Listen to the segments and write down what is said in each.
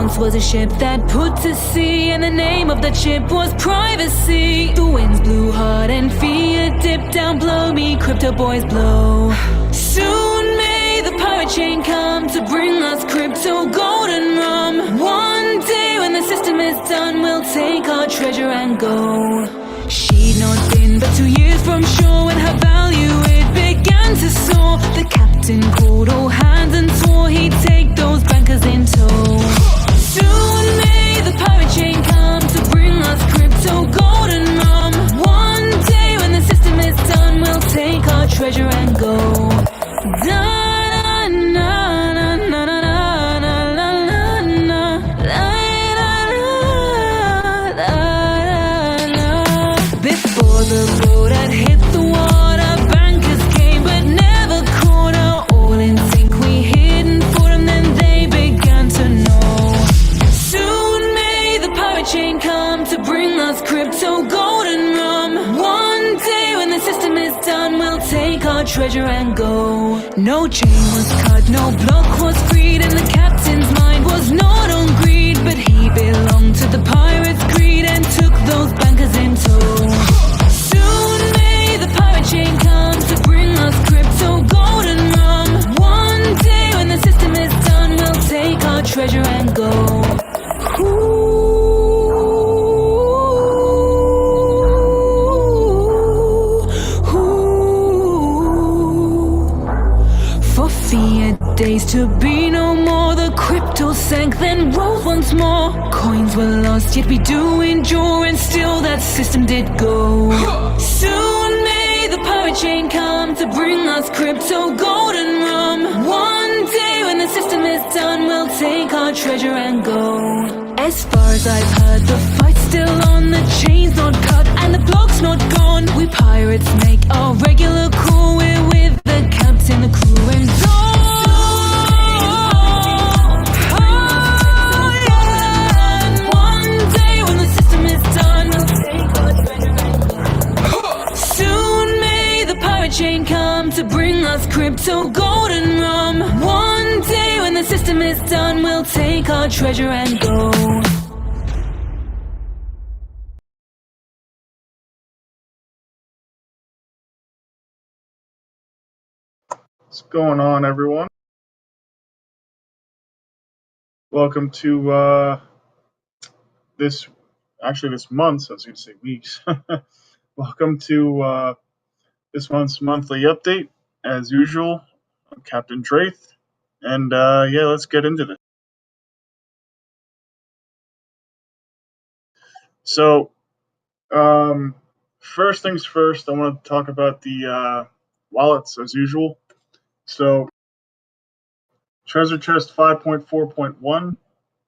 once was a ship that put to sea, and the name of the ship was privacy. The winds blew hard and fear dipped down below me, crypto boys blow. Soon may the pirate chain come to bring us crypto golden rum. One day when the system is done, we'll take our treasure and go. She'd not been but 2 years from shore when her value it began to soar. The captain called all hands and swore he'd take those bankers in tow. Soon may the pirate chain come to bring us crypto golden rum. One day when the system is done, we'll take our treasure and go. Before the boat had hit the water, bankers came but never caught her. All in sync we hid and fought them, then they began to know. Soon may the pirate chain come to bring us crypto golden rum. One day when the system is done, we'll take our treasure and go. No chain was cut, no block was freed, and the captain's mind was not on greed, but he belonged to the pirate's creed and took those bankers in tow. Soon may the pirate chain come to bring us crypto golden rum. One day when the system is done, we'll take our treasure and go. For fear days to be no more, the crypto sank then rose once more. Coins were lost yet we do endure, and still that system did go. Soon may the pirate chain come to bring us crypto golden rum. One day when the system is done, we'll take our treasure and go. As far as I've heard, the fight's still on, the chain's not cut and the block's not gone. We pirates make our regular call, we're with the captain, the crew and all. Chain come to bring us crypto golden rum. One day when the system is done, we'll take our treasure and go. What's going on, everyone? Welcome to this month, I was going to say weeks. Welcome to this month's monthly update. As usual, I'm Captain Draith, and yeah, let's get into this. So, first things first, I want to talk about the wallets as usual. So, Treasure Chest 5.4.1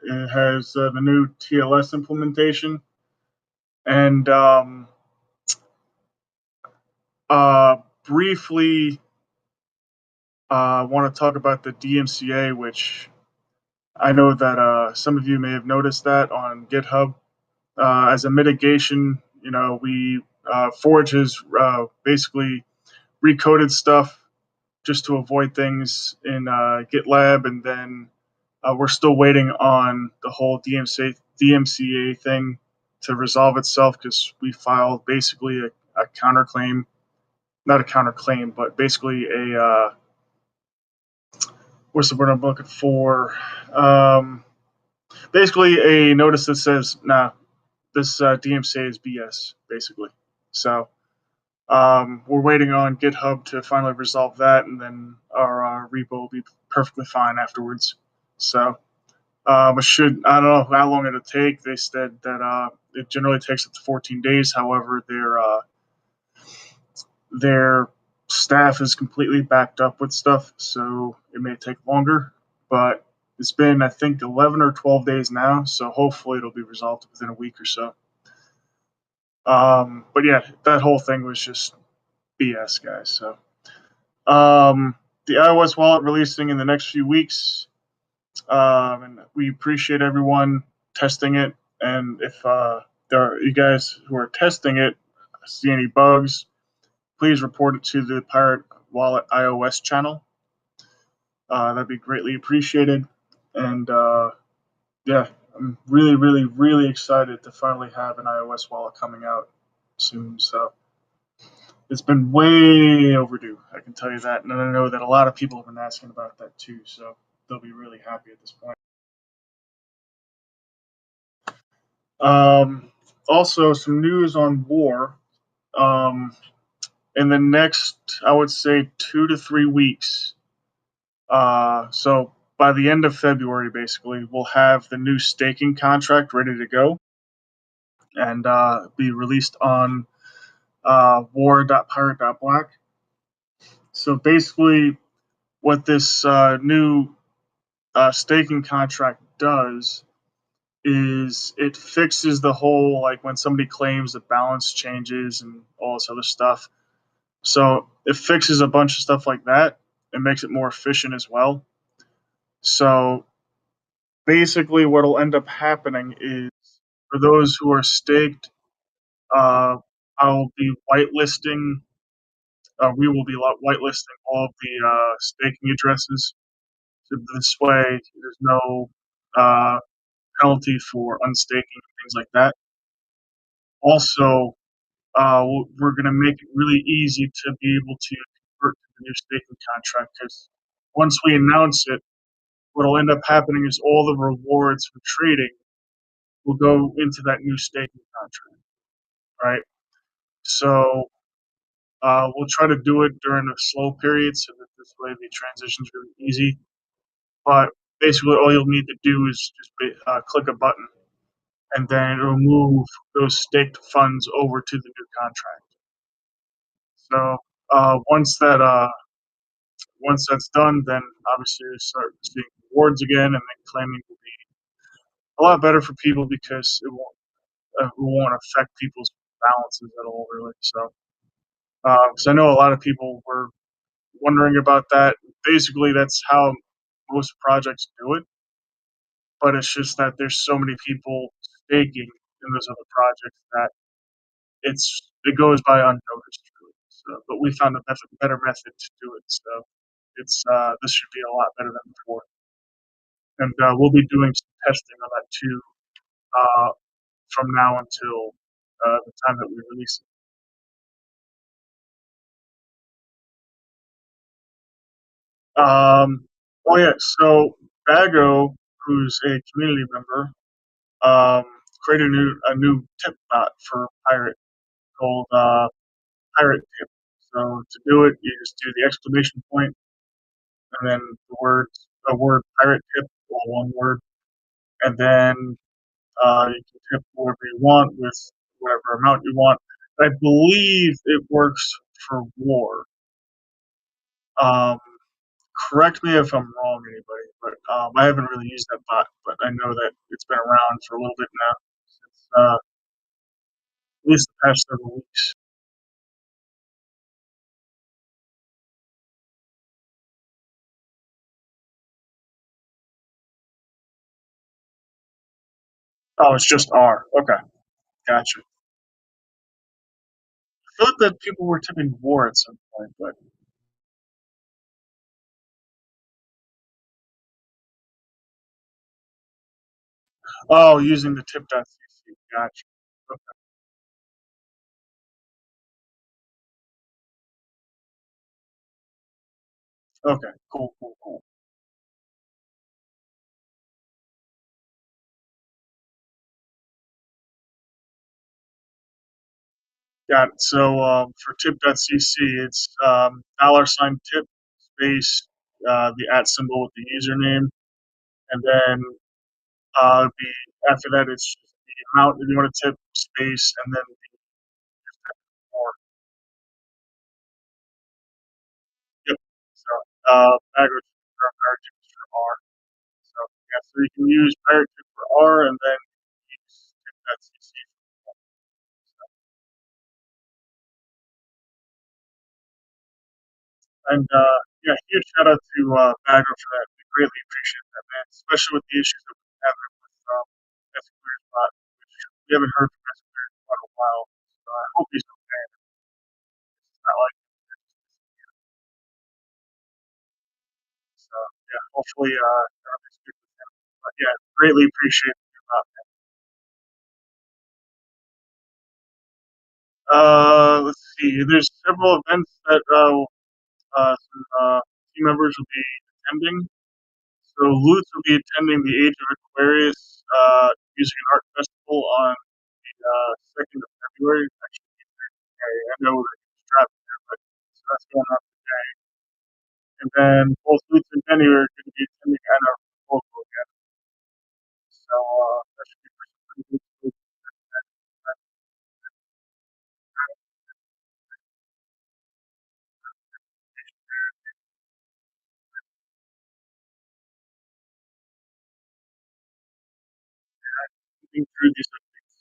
it has the new TLS implementation, and briefly want to talk about the DMCA, which I know that some of you may have noticed that on GitHub. As a mitigation, we Forge has basically recoded stuff just to avoid things in GitLab, and then we're still waiting on the whole DMCA thing to resolve itself, because we filed basically a counterclaim. Not a counterclaim, but basically a what's the word I'm looking for? Basically a notice that says, nah, this DMCA is BS, basically. So we're waiting on GitHub to finally resolve that, and then our repo will be perfectly fine afterwards. So I don't know how long it'll take. They said that it generally takes up to 14 days. However, their staff is completely backed up with stuff, so it may take longer. But it's been, I think, 11 or 12 days now, so hopefully it'll be resolved within a week or so. But yeah, that whole thing was just BS, guys. So the iOS wallet releasing in the next few weeks, and we appreciate everyone testing it. And if there are you guys who are testing it see any bugs, please report it to the Pirate Wallet iOS channel. That'd be greatly appreciated. And Yeah, I'm really, really, really excited to finally have an iOS wallet coming out soon. So it's been way overdue. I can tell you that, and I know that a lot of people have been asking about that too. So they'll be really happy at this point. Um, Also, some news on war. Um, in the next, I would say, 2 to 3 weeks. So by the end of February, basically, we'll have the new staking contract ready to go and be released on war.pirate.black. So basically, what this new staking contract does is it fixes the whole like when somebody claims the balance changes and all this other stuff. So it fixes a bunch of stuff like that and makes it more efficient as well. So basically, what'll end up happening is for those who are staked, uh, I'll be whitelisting. We will be whitelisting all of the staking addresses. So this way, there's no uh, penalty for unstaking and things like that. Also, we're going to make it really easy to be able to convert to the new staking contract because once we announce it, what'll end up happening is all the rewards from trading will go into that new staking contract, right? So we'll try to do it during a slow period so that this way the transition's really easy. But basically, all you'll need to do is just click a button, and then it'll move those staked funds over to the new contract. So uh, once that uh, once that's done, then obviously you start seeing rewards again, and then claiming will be a lot better for people because it won't affect people's balances at all, really. So because I know a lot of people were wondering about that. Basically, that's how most projects do it, but it's just that there's so many people staking in those other projects that it goes by unnoticed, really. So, but we found a better method to do it. So it's this should be a lot better than before, and we'll be doing some testing on that too uh, from now until the time that we release it. Oh yeah, so Bago, who's a community member, um, created a new tip bot for Pirate called Pirate Tip. So to do it, you just do the exclamation point and then the word Pirate Tip, all one word, and then you can tip whatever you want with whatever amount you want. I believe it works for war. Um, Correct me if I'm wrong, anybody, but I haven't really used that bot, but I know that it's been around for a little bit now, since at least the past several weeks. Oh, it's just R. Okay, gotcha. I thought that people were tipping war at some point, but oh, using the tip.cc. Gotcha. Okay, cool, cool, cool. Got it. So for tip.cc, it's $ tip space the at symbol with the username, and then after that it's just the amount that you want to tip space, and then the more. Yep. So backwards for pirate tip for R. So yeah, so you can use pirate tip for R, and then use tip.cc. And yeah, huge shout out to Bagger for that. We greatly appreciate that, man. Especially with the issues that we're having with Escalator Spot, which we haven't heard from Escalator in quite a while. So I hope he's okay. It's not like so. Yeah, hopefully everything's good with him. Yeah, greatly appreciate it. Let's see. There's several events that some team members will be attending. So Lutz will be attending the Age of Aquarius Music and Art Festival on the 2nd of February. Actually, I know that he's traveling there, but so that's going on today. And then both Lutz and Benny are going to be attending our proposal again. So that should be pretty good. Thinking through these things.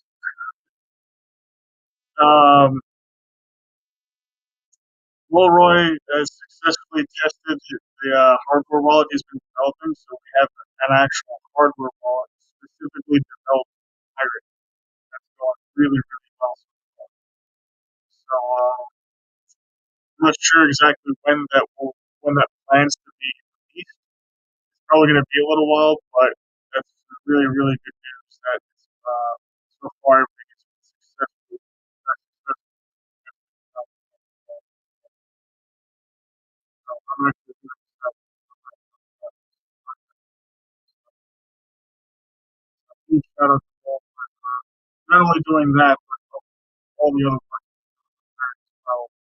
Um, Wilroy has successfully tested the hardware wallet he's been developing, so we have an actual hardware wallet specifically developed for Pirate that's going really, really well so far. So I'm not sure exactly when that plans to be released. It's probably going to be a little while, but that's really, really good news that so far everything has been successful. So I'm actually huge shout out to Paul for not only doing that, but all the other partners as well.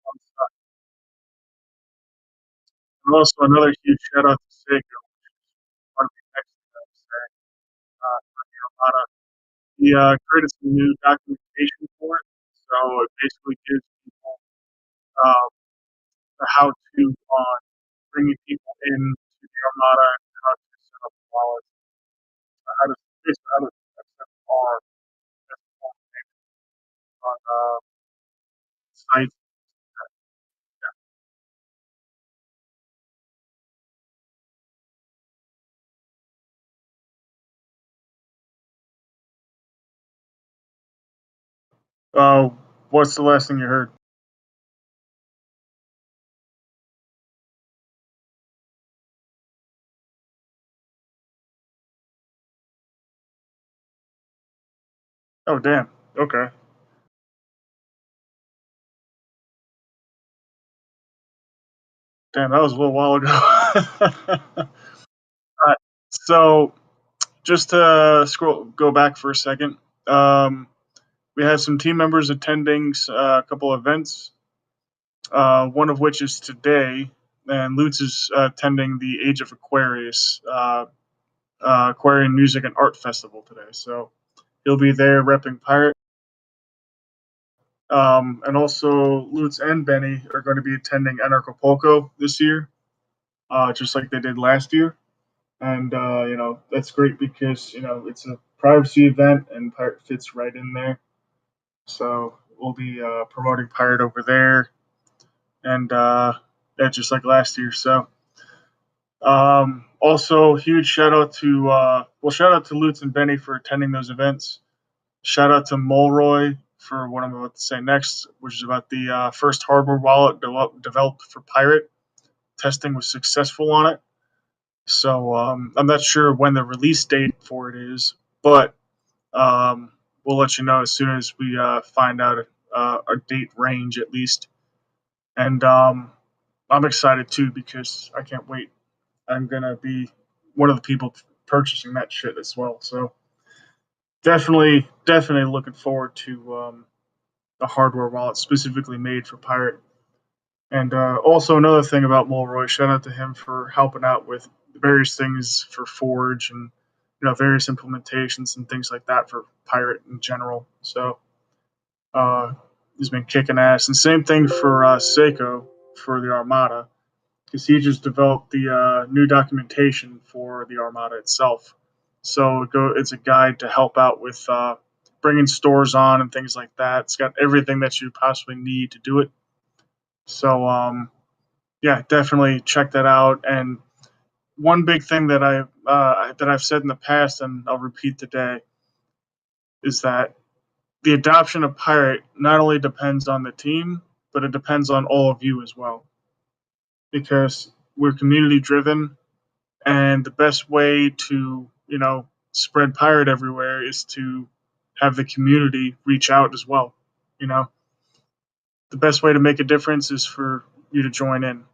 On stuff. And also another huge shout out to Seiko, part of the next thing I would say, on the Armada. He created some new documentation for it, so it basically gives people um, the how-to on bringing people in to the Armada and how to set up wallets, how to basically how to accept R on sites. What's the last thing you heard? Oh, damn. Okay. Damn, that was a little while ago. Alright, so just to go back for a second, um, we have some team members attending a couple events, one of which is today, and Lutz is attending the Age of Aquarius Aquarian Music and Art Festival today. So he'll be there repping Pirate. And also, Lutz and Benny are going to be attending Anarchapulco this year, just like they did last year. And that's great because it's a privacy event and Pirate fits right in there. So we'll be promoting Pirate over there, and yeah, just like last year. So also huge shout out to Lutz and Benny for attending those events. Shout out to Mulroy for what I'm about to say next, which is about the first hardware wallet developed for Pirate. Testing was successful on it. So I'm not sure when the release date for it is, but we'll let you know as soon as we find out a date range at least. And I'm excited too because I can't wait. I'm gonna be one of the people purchasing that shit as well. So definitely looking forward to the hardware wallet specifically made for Pirate. And also another thing about Mulroy, shout out to him for helping out with various things for Forge and various implementations and things like that for Pirate in general. So uh, he's been kicking ass. And same thing for Seiko for the Armada, because he just developed the new documentation for the Armada itself. So it's a guide to help out with bringing stores on and things like that. It's got everything that you possibly need to do it. So yeah, definitely check that out. And one big thing that I've said in the past, and I'll repeat today, is that the adoption of Pirate not only depends on the team, but it depends on all of you as well. Because we're community driven, and the best way to spread pirate everywhere is to have the community reach out as well. You know, the best way to make a difference is for you to join in.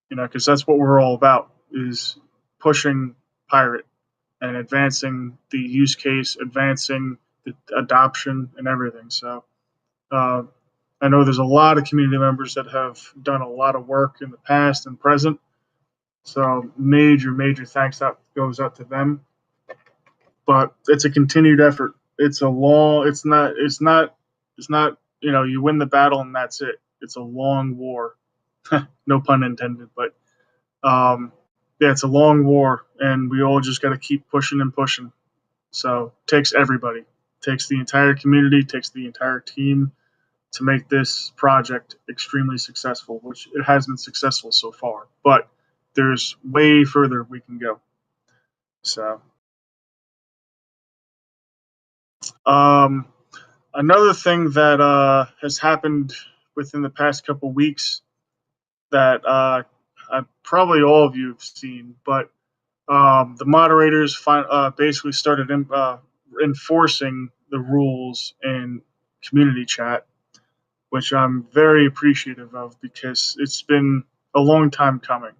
Because that's what we're all about, is pushing pirate and advancing the use case, advancing the adoption and everything. So uh, I know there's a lot of community members that have done a lot of work in the past and present. So major thanks that goes out to them. But it's a continued effort. It's a long. It's not. You win the battle and that's it. It's a long war. No pun intended. But yeah, it's a long war, and we all just got to keep pushing and pushing. So it takes everybody, it takes the entire community, it takes the entire team to make this project extremely successful, which it has been successful so far. But there's way further we can go. So um, another thing that has happened within the past couple weeks that probably all of you have seen, but the moderators basically started enforcing the rules in community chat, which I'm very appreciative of because it's been a long time coming.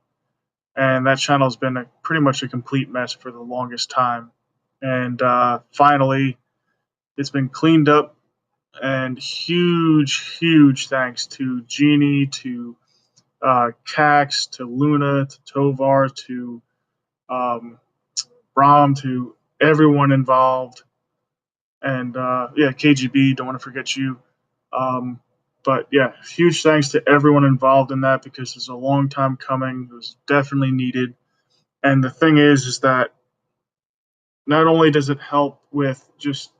And that channel's been pretty much a complete mess for the longest time. And finally, it's been cleaned up. And huge thanks to Jeannie, to Cax, to Luna, to Tovar, to um, Brahm, to everyone involved, and yeah, KGB. Don't want to forget you. Um, but yeah, huge thanks to everyone involved in that because it's a long time coming. It was definitely needed. And the thing is that not only does it help with just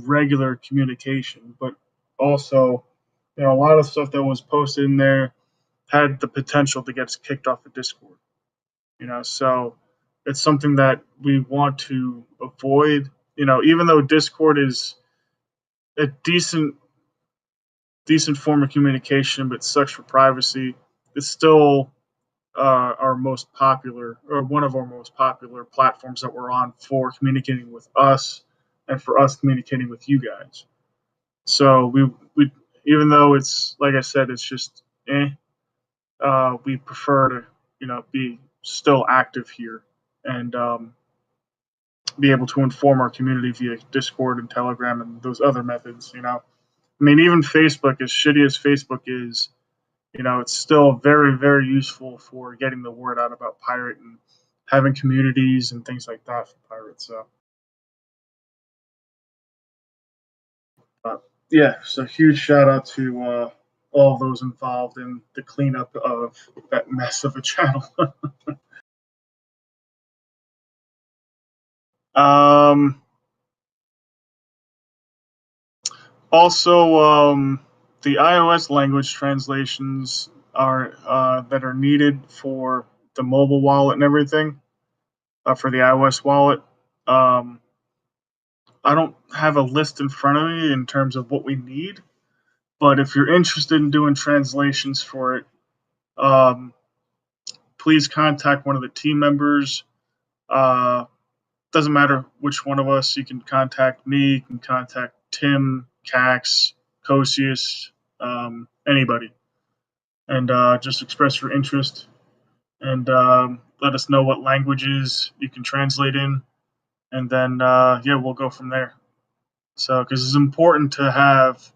regular communication, but also, a lot of stuff that was posted in there had the potential to get us kicked off the Discord. So it's something that we want to avoid. Even though Discord is a decent form of communication, but sucks for privacy, it's still our most popular, or one of our most popular platforms that we're on for communicating with us and for us communicating with you guys. So we even though it's, like I said, it's just we prefer to be still active here and be able to inform our community via Discord and Telegram and those other methods. I mean, even Facebook, as shitty as Facebook is, it's still very useful for getting the word out about Pirate and having communities and things like that for Pirate. So, yeah, so huge shout out to all those involved in the cleanup of that mess of a channel. um, Also, the iOS language translations are that are needed for the mobile wallet and everything for the iOS wallet. Um, I don't have a list in front of me in terms of what we need, but if you're interested in doing translations for it, um, please contact one of the team members. Uh, doesn't matter which one of us. You can contact me. You can contact Tim, Cax, Cosius, anybody, and just express your interest and let us know what languages you can translate in, and then yeah, we'll go from there. So, because it's important to have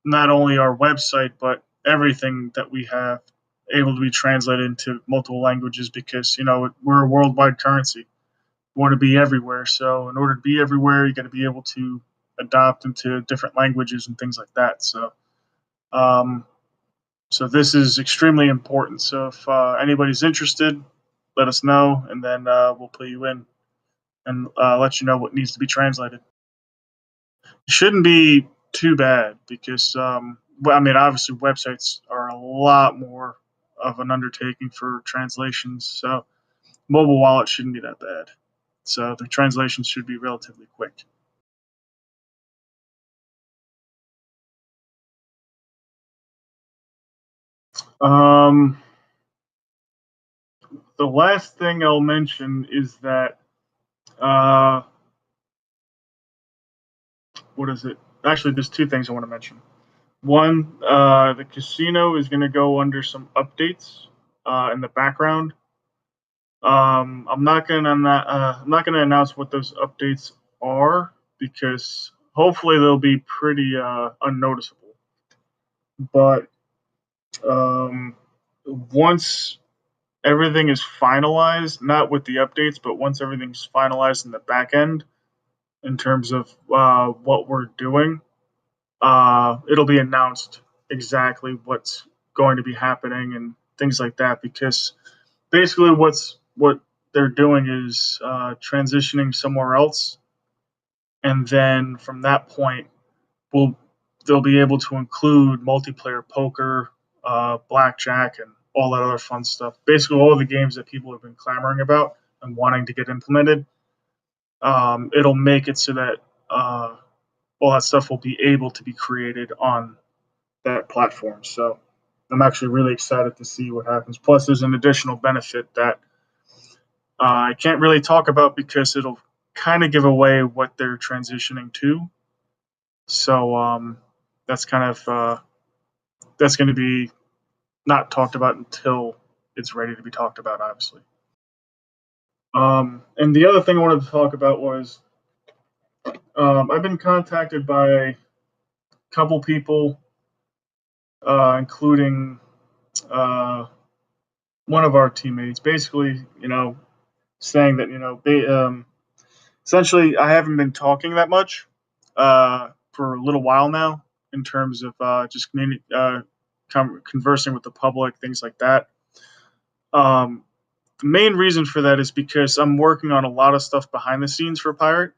not only our website but everything that we have able to be translated into multiple languages because we're a worldwide currency. We want to be everywhere. So in order to be everywhere, you got to be able to adopt into different languages and things like that. Um, so this is extremely important. So if anybody's interested, let us know, and then we'll put you in and let you know what needs to be translated. It shouldn't be too bad because, well, I mean, obviously websites are a lot more of an undertaking for translations. So mobile wallet shouldn't be that bad. So the translations should be relatively quick. Um, the last thing I'll mention is that uh, what is it? Actually, there's two things I want to mention. One, the casino is going to go under some updates in the background. I'm not gonna announce what those updates are because hopefully they'll be pretty unnoticeable. But um, once everything is finalized, not with the updates, but once everything's finalized in the back end in terms of what we're doing, it'll be announced exactly what's going to be happening and things like that. Because basically, what they're doing is transitioning somewhere else, and then from that point, we'll they'll be able to include multiplayer poker, blackjack, and all that other fun stuff. Basically, all the games that people have been clamoring about and wanting to get implemented. It'll make it so that all that stuff will be able to be created on that platform. So I'm actually really excited to see what happens. Plus, there's an additional benefit that I can't really talk about because it'll kind of give away what they're transitioning to. So that's kind of that's going to be not talked about until it's ready to be talked about, obviously. And the other thing I wanted to talk about was I've been contacted by a couple people, including uh, one of our teammates, basically, saying that they essentially I haven't been talking that much for a little while now in terms of just conversing with the public, things like that. Um, the main reason for that is because I'm working on a lot of stuff behind the scenes for Pirate.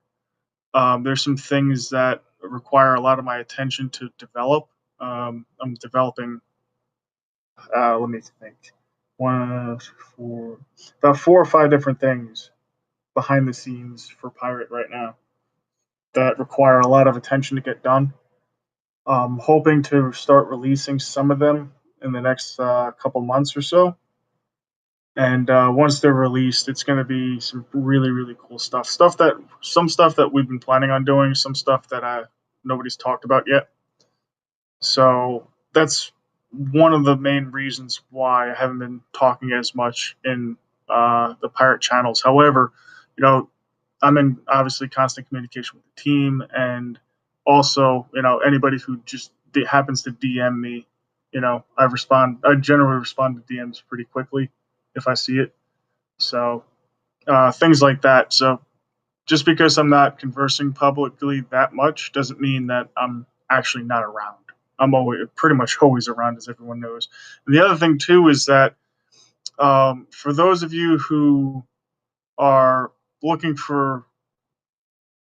There's some things that require a lot of my attention to develop. I'm developing. Let me think. One, four, about 4 or 5 different things behind the scenes for Pirate right now that require a lot of attention to get done. Hoping to start releasing some of them in the next couple months or so. And once they're released, it's going to be some really, really cool stuff. Some stuff that we've been planning on doing, some stuff that nobody's talked about yet. So that's one of the main reasons why I haven't been talking as much in the pirate channels. However, I'm in obviously constant communication with the team, and also anybody who just happens to DM me. I respond. I generally respond to DMs pretty quickly if I see it. So things like that. So just because I'm not conversing publicly that much doesn't mean that I'm actually not around. I'm always pretty much always around, as everyone knows. And the other thing too is that for those of you who are looking for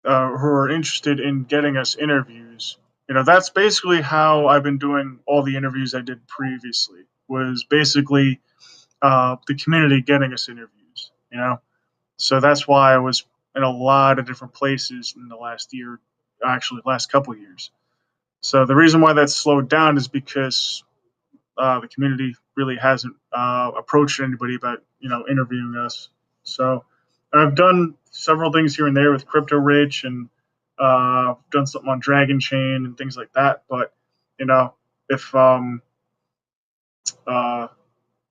who are interested in getting us interviews, that's basically how I've been doing all the interviews I did previously. Was basically the community getting us interviews. So that's why I was in a lot of different places in the last year, actually last couple of years. So the reason why that's slowed down is because the community really hasn't approached anybody about interviewing us. So I've done several things here and there with Crypto Rich and done something on Dragon Chain and things like that. But if uh,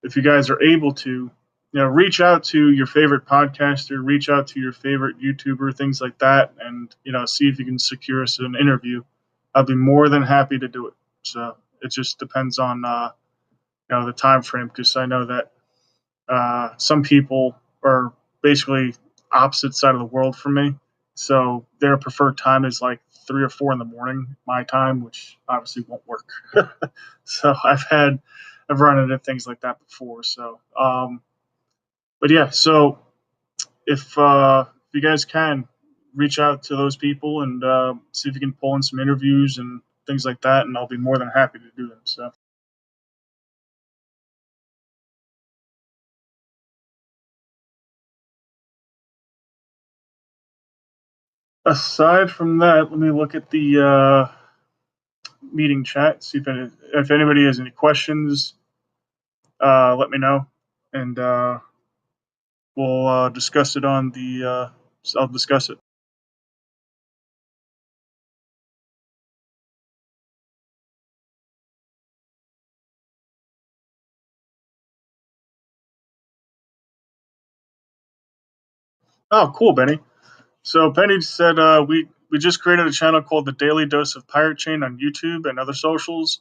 if you guys are able to, reach out to your favorite podcaster, reach out to your favorite YouTuber, things like that, and see if you can secure us an interview. I'll be more than happy to do it. So it just depends on the time frame, because I know that some people are basically opposite side of the world from me, so their preferred time is like 3 or 4 in the morning my time, which obviously won't work. So I've run into things like that before. So but yeah, so if you guys can reach out to those people and see if you can pull in some interviews and things like that, and I'll be more than happy to do them. So aside from that, let me look at the meeting chat, see if anybody has any questions. Let me know, and we'll discuss it on the. I'll discuss it. Oh, cool, Benny. So Penny said we just created a channel called the Daily Dose of Pirate Chain on YouTube and other socials.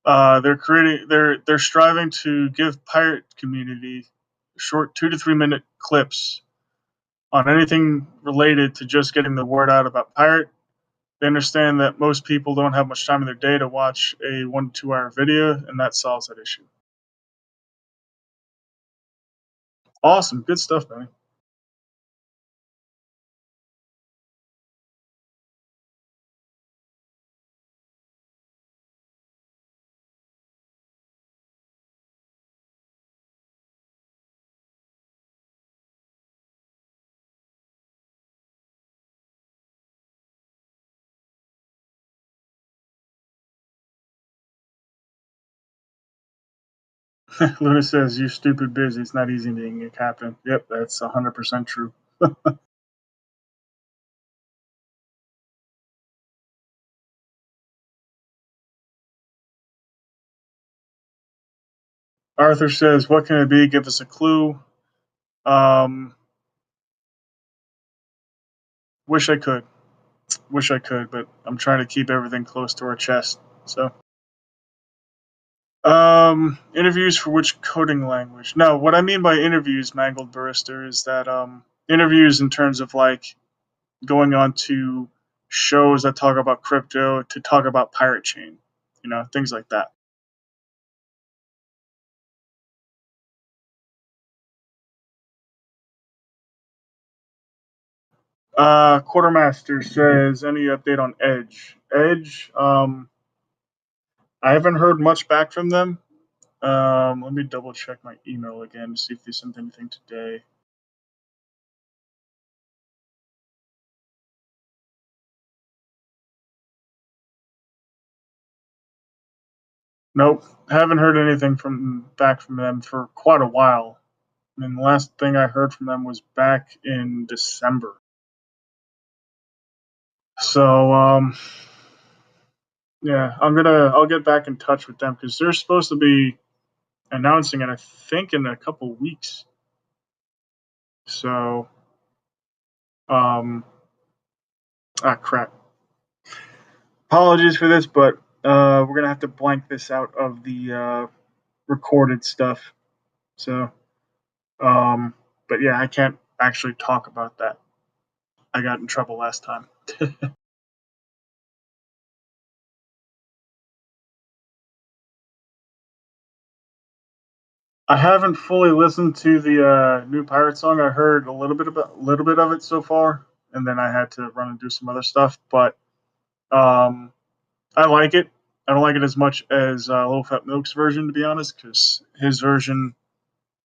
They're striving to give pirate community short 2 to 3 minute clips on anything related to just getting the word out about pirate. They understand that most people don't have much time in their day to watch a 1 to 2 hour video, and that solves that issue. Awesome, good stuff, Benny. Luna says, "You stupid busy. It's not easy being a captain." Yep, that's 100% true. Arthur says, "What can it be? Give us a clue." Um, wish I could. Wish I could, but I'm trying to keep everything close to our chest. So, interviews for which coding language? No, what I mean by interviews, Mangled Barrister, is that interviews in terms of like going on to shows that talk about crypto to talk about Pirate Chain, things like that. Quartermaster says, any update on Edge? Edge, I haven't heard much back from them. Let me double check my email again to see if they sent anything today. Nope, haven't heard anything back from them for quite a while. I mean, the last thing I heard from them was back in December. So, yeah, I'll get back in touch with them because they're supposed to be announcing it, I think, in a couple weeks. So, um, crap. Apologies for this, but we're gonna have to blank this out of the recorded stuff. So, um, but yeah, I can't actually talk about that. I got in trouble last time. I haven't fully listened to the new pirate song. I heard a little bit of it so far, and then I had to run and do some other stuff. But um, I like it. I don't like it as much as Little Fat Milk's version, to be honest, because his version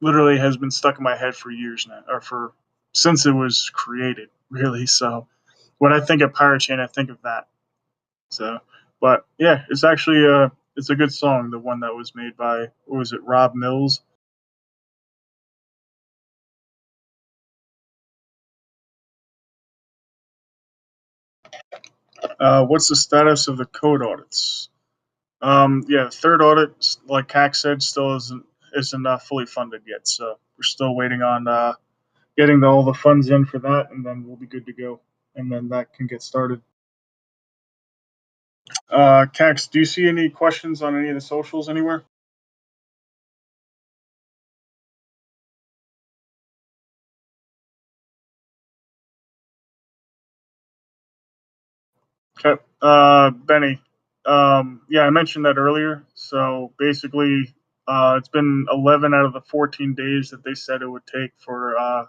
literally has been stuck in my head for years now, or for since it was created, really. So when I think of Pirate Chain, I think of that. So, but yeah, it's actually it's a good song. The one that was made by, what was it, Rob Mills? What's the status of the code audits? Yeah, the third audit, like CAC said, still isn't fully funded yet. So we're still waiting on getting all the funds in for that, and then we'll be good to go. And then that can get started. Cax, do you see any questions on any of the socials anywhere? Okay. Benny. Yeah, I mentioned that earlier. So basically, it's been 11 out of the 14 days that they said it would take for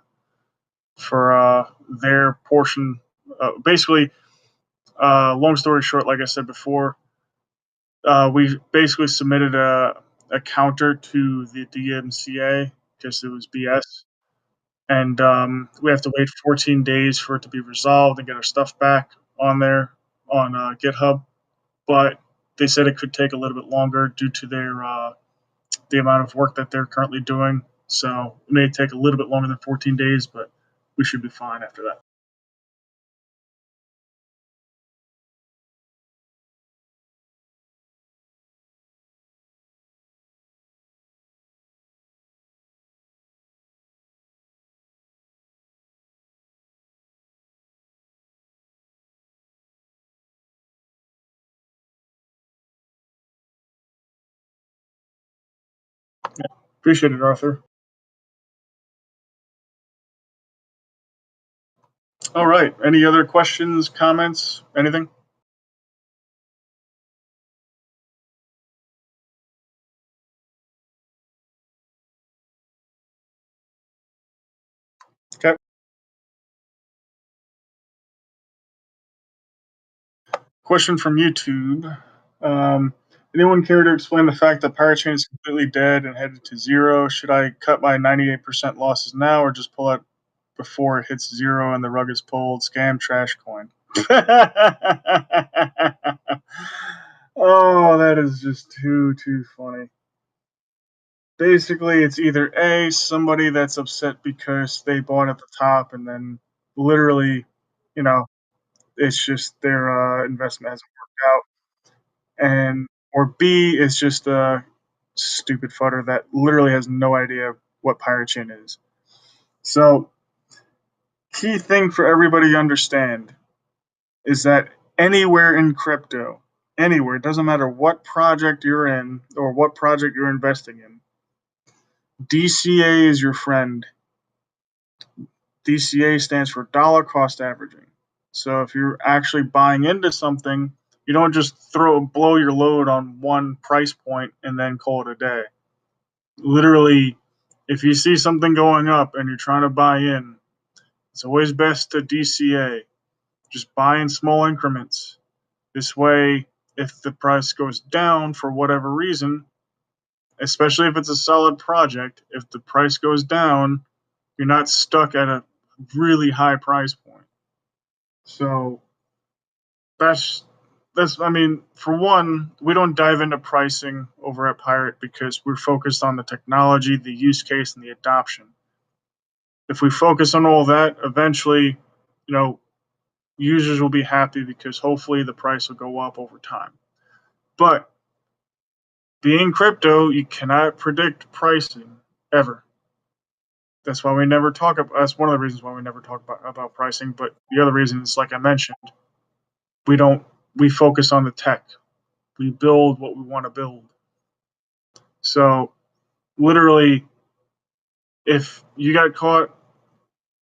their portion. Basically, long story short, like I said before, we basically submitted a counter to the DMCA because it was BS, and we have to wait 14 days for it to be resolved and get our stuff back on there on GitHub. But they said it could take a little bit longer due to their the amount of work that they're currently doing. So it may take a little bit longer than 14 days, but we should be fine after that. Appreciate it, Arthur. All right. Any other questions, comments, anything? Okay. Question from YouTube. Um, Anyone care to explain the fact that Pirate Chain is completely dead and headed to zero? Should I cut my 98% losses now or just pull out before it hits zero and the rug is pulled? Scam trash coin. Oh, that is just too funny. Basically, it's either A, somebody that's upset because they bought at the top and then literally, you know, it's just their investment hasn't worked out. And or B is just a stupid futter that literally has no idea what pirate chain is. So, key thing for everybody to understand is that anywhere in crypto, anywhere, it doesn't matter what project you're in or what project you're investing in, DCA is your friend. DCA stands for dollar cost averaging. So if you're actually buying into something, you don't just blow your load on one price point and then call it a day. Literally, if you see something going up and you're trying to buy in, it's always best to DCA. Just buy in small increments. This way, if the price goes down for whatever reason, especially if it's a solid project, if the price goes down, you're not stuck at a really high price point. So that's I mean, for one, we don't dive into pricing over at Pirate because we're focused on the technology, the use case, and the adoption. If we focus on all that, eventually, you know, users will be happy because hopefully the price will go up over time. But being crypto, you cannot predict pricing ever. That's why we never talk about. That's one of the reasons why we never talk about pricing. But the other reason is, like I mentioned, we don't. We focus on the tech. We build what we want to build. So literally, if you got caught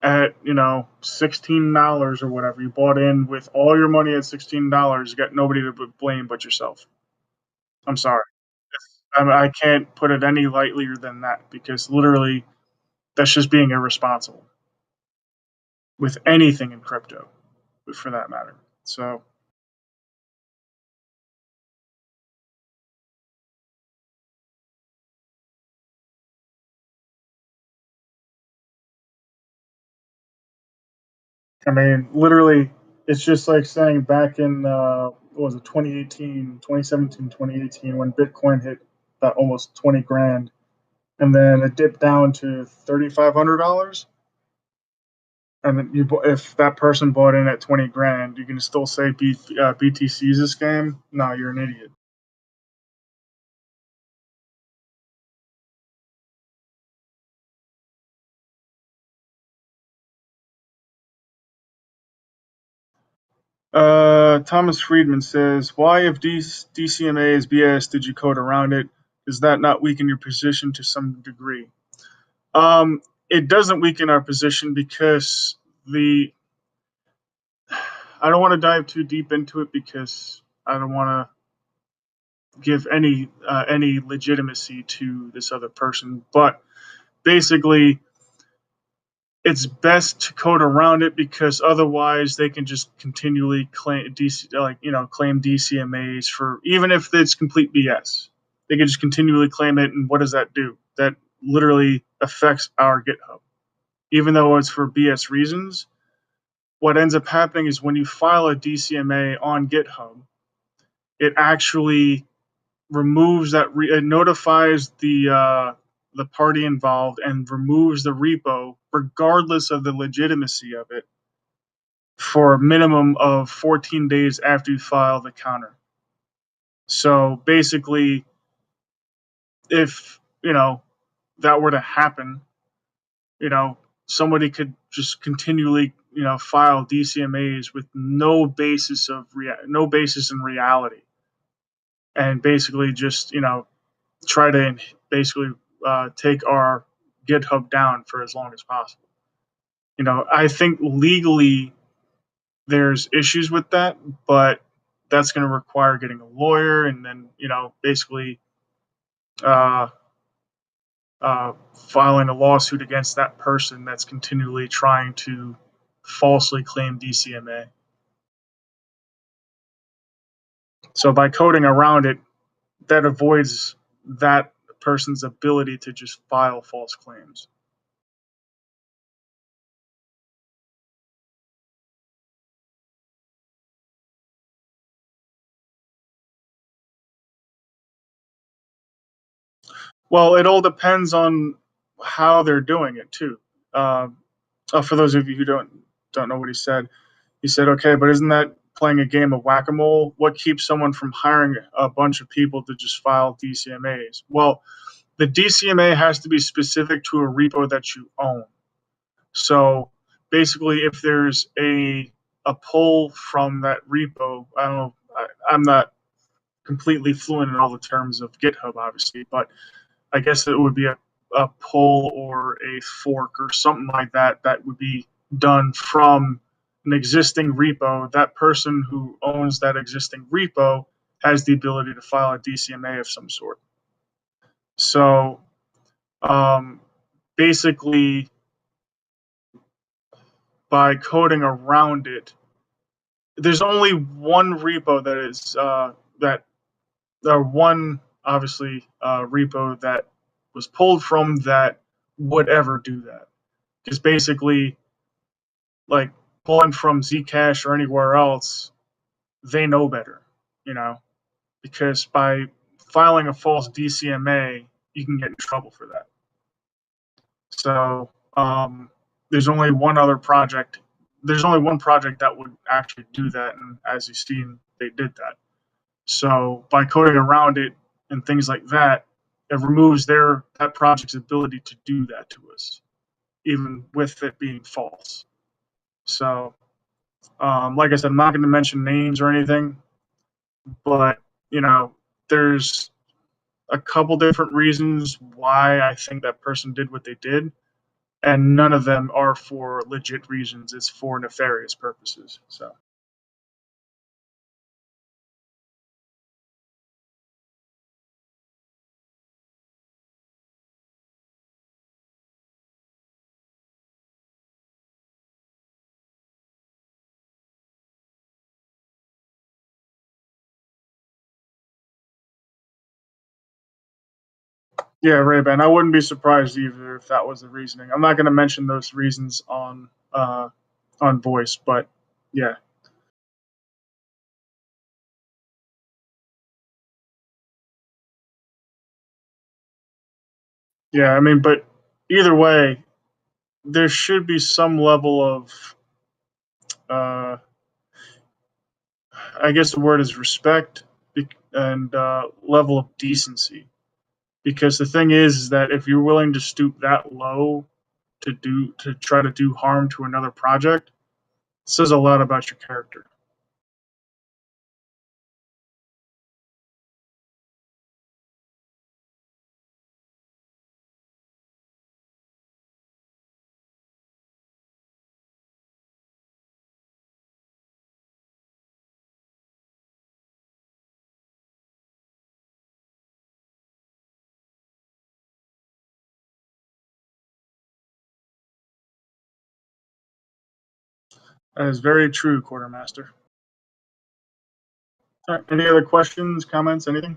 at $16 or whatever, you bought in with all your money at $16, you got nobody to blame but yourself. I'm sorry. I can't put it any lightlier than that because literally that's just being irresponsible with anything in crypto, for that matter. So I mean, literally, it's just like saying back in what was it, 2018, 2017, 2018, when Bitcoin hit that almost 20 grand, and then it dipped down to $3,500. And then if that person bought in at 20 grand, you can still say BTC is a scam. No, you're an idiot. Thomas Friedman says, "Why, if DCMA is BS, did you code around it? Does that not weaken your position to some degree?" It doesn't weaken our position because the I don't want to dive too deep into it because I don't want to give any legitimacy to this other person. But basically, it's best to code around it because otherwise they can just continually claim claim DCMAs for even if it's complete BS. They can just continually claim it, and what does that do? That literally affects our GitHub, even though it's for BS reasons. What ends up happening is when you file a DCMA on GitHub, it actually removes that. It notifies the party involved and removes the repo, regardless of the legitimacy of it, for a minimum of 14 days after you file the counter. So basically, if that were to happen, you know, somebody could just continually, file DCMAs with no basis in reality, and basically just, try to basically take our GitHub down for as long as possible. I think legally there's issues with that, but that's going to require getting a lawyer and then, basically uh, filing a lawsuit against that person that's continually trying to falsely claim DCMA. So by coding around it, that avoids that person's ability to just file false claims. Well, it all depends on how they're doing it too. Um, for those of you who don't know what he said, okay, but isn't that playing a game of whack-a-mole? What keeps someone from hiring a bunch of people to just file DCMAs? Well, the DCMA has to be specific to a repo that you own. So basically, if there's a pull from that repo, I don't know, I'm not completely fluent in all the terms of GitHub, obviously, but I guess it would be a pull or a fork or something like that that would be done from an existing repo. That person who owns that existing repo has the ability to file a DCMA of some sort. So um, basically, by coding around it, there's only one repo that is that one obviously repo that was pulled from that would ever do that. Because basically, like pulling from Zcash or anywhere else, they know better, you know, because by filing a false DCMA, you can get in trouble for that. So there's only one other project. There's only one project that would actually do that, and as you've seen, they did that. So by coding around it and things like that, it removes that project's ability to do that to us, even with it being false. So, like I said, I'm not going to mention names or anything, but there's a couple different reasons why I think that person did what they did, and none of them are for legit reasons. It's for nefarious purposes. So. Yeah, Ray-Ban. I wouldn't be surprised either if that was the reasoning. I'm not going to mention those reasons on voice, but yeah, yeah. I mean, but either way, there should be some level of, uh, I guess the word is respect and level of decency. Because the thing is that if you're willing to stoop that low to try to do harm to another project, it says a lot about your character. That is very true, Quartermaster. All right, any other questions, comments, anything?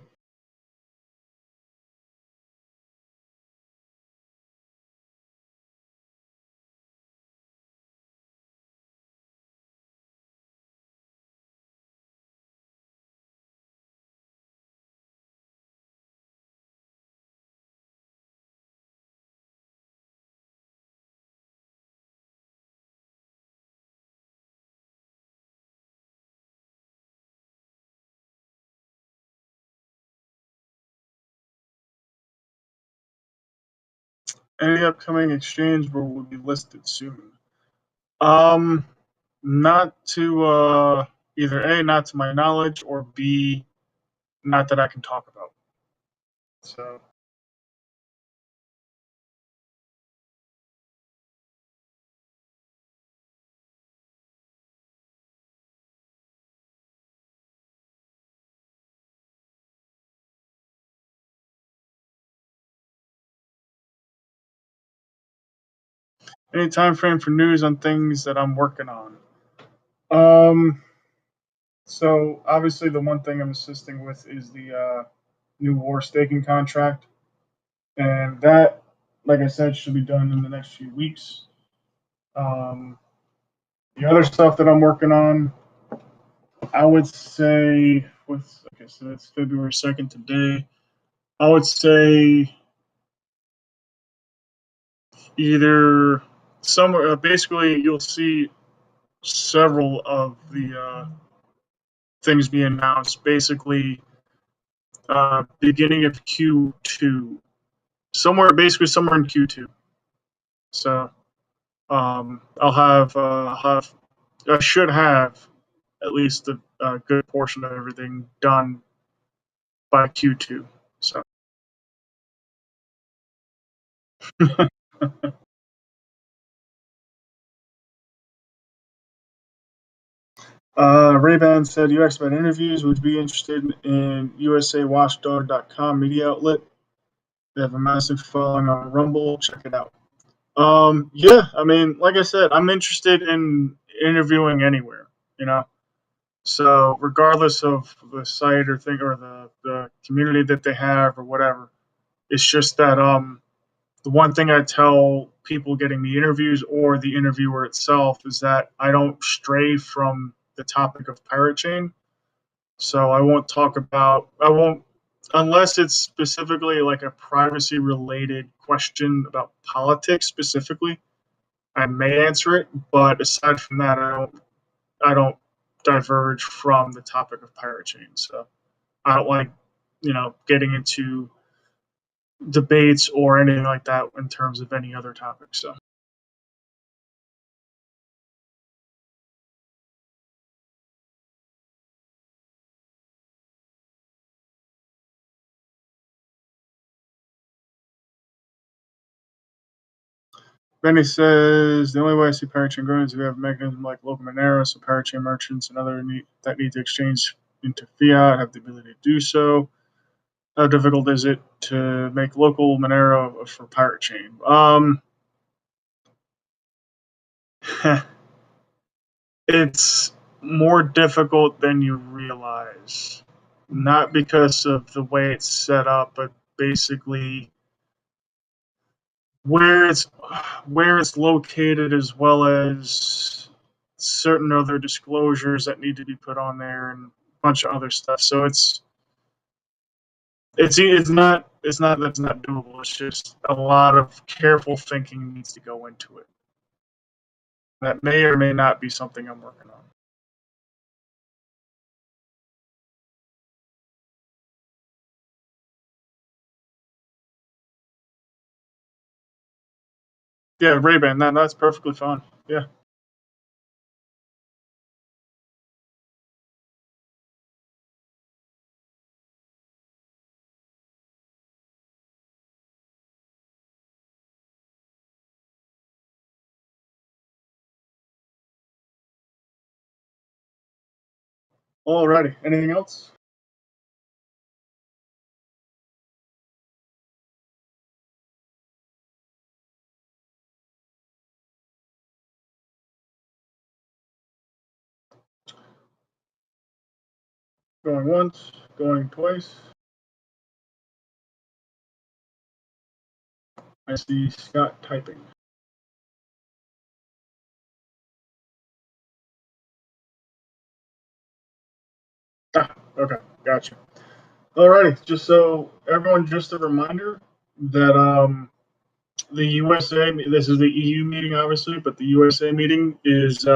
Any upcoming exchange will be listed soon. Um, not to either A, not to my knowledge, or B, not that I can talk about. So any time frame for news on things that I'm working on. Um, so obviously the one thing I'm assisting with is the new war staking contract, and that, like I said, should be done in the next few weeks. Um, the other stuff that I'm working on, I would say, with like I said, it's February 2nd today. I would say either somewhere, basically, you'll see several of the things being announced. Basically, beginning of Q2, basically somewhere in Q2. So I should have at least a good portion of everything done by Q2. So Ray-Ban said, "You expert interviews. Would you be interested in USAWatchdog.com media outlet? They have a massive following on Rumble. Check it out." Yeah, I mean, like I said, I'm interested in interviewing anywhere, you know. So regardless of the site or thing or the community that they have or whatever, it's just that the one thing I tell people getting the interviews or the interviewer itself is that I don't stray from the topic of pirate chain. So I won't, unless it's specifically like a privacy related question about politics specifically, I may answer it. But aside from that, I don't diverge from the topic of pirate chain. So I don't like, getting into debates or anything like that in terms of any other topic. So Benny says the only way I see pirate chain growing is if we have a mechanism like local Monero, so pirate chain merchants and other that need to exchange into fiat have the ability to do so. How difficult is it to make local Monero for pirate chain? It's more difficult than you realize. Not because of the way it's set up, but basically where it's where it's located, as well as certain other disclosures that need to be put on there and a bunch of other stuff. So it's not that's not doable. It's just a lot of careful thinking needs to go into it. That may or may not be something I'm working on. Yeah, Ray-Ban, that's perfectly fine. Yeah. Alrighty. Anything else? Going once, going twice. I see Scott typing. Ah, okay, gotcha. Alrighty, just a reminder that the USA, this is the EU meeting, obviously, but the USA meeting is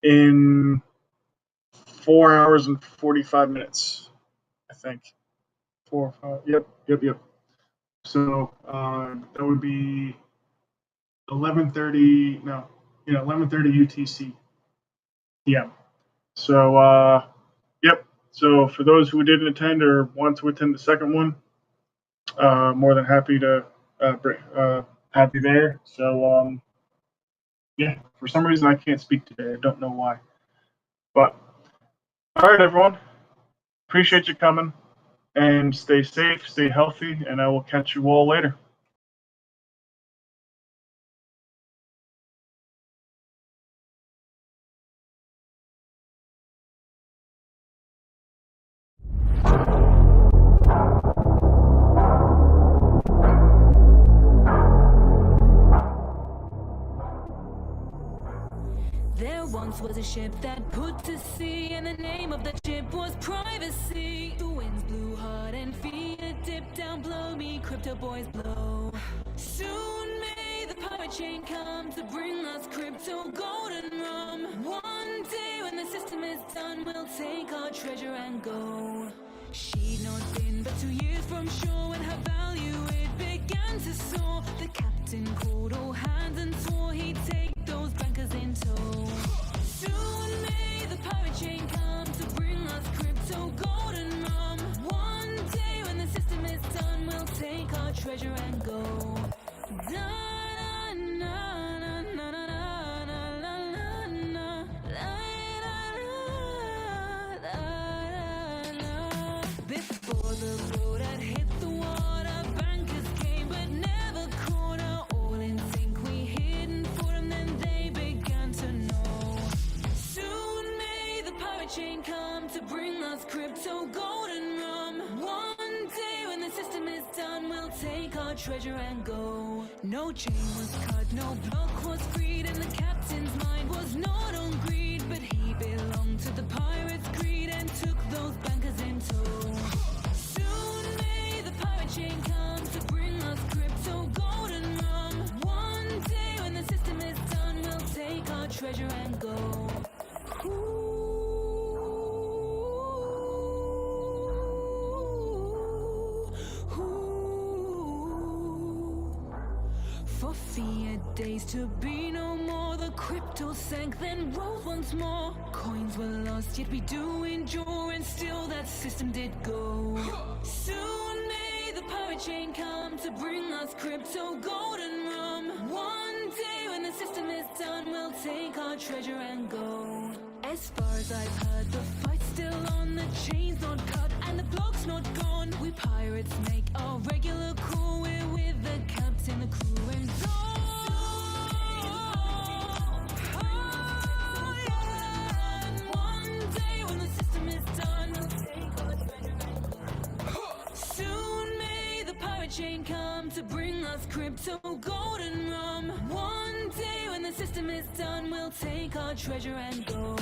in 4 hours and 45 minutes, I think. 4, 5, yep, yep, yep. So that would be 11:30. No, 11:30 UTC PM. So yep. So for those who didn't attend or want to attend the second one, more than happy to have you there. So yeah, for some reason I can't speak today. I don't know why. But all right, everyone. Appreciate you coming, and stay safe, stay healthy, and I will catch you all later. There once was a ship that put to sea, and the name of the ship was privacy. The winds blew hard and fear dipped down below me, crypto boys blow. Soon may the pirate chain come to bring us crypto golden rum. One day when the system is done, we'll take our treasure and go. She'd not been but 2 years from shore when her value it began to soar. The captain called all hands and swore he'd take those bankers in tow. Soon may the pirate chain come to bring us crypto golden rum. One day when the system is done, we'll take our treasure and go. Before the boat had hit the water, bankers came but never caught her. All in sync we hidden for them, then they began to know. Soon may the pirate chain come to bring us crypto golden rum. One day when the system is done, we'll take our treasure and go. No chain was cut, no block was freed, and the captain's mind was not on greed, but he belonged to the pirates' greed and took those bankers in tow. Soon may the pirate chain come to bring us crypto golden rum. One day when the system is done, we'll take our treasure and go. For fear days to be no more, the crypto sank, then rose once more. Coins were lost, yet we do endure, and still that system did go. Soon may the pirate chain come to bring us crypto golden rum. One day when the system is done, we'll take our treasure and go. As far as I've heard, the fight's still on, the chain's not cut and the block's not gone. We pirates make our regular call, we're with the captain, the crew and all. One day when the system is done, we'll take our treasure and go. Soon may the pirate chain come to bring us crypto golden rum. One day when the system is done, we'll take our treasure and go.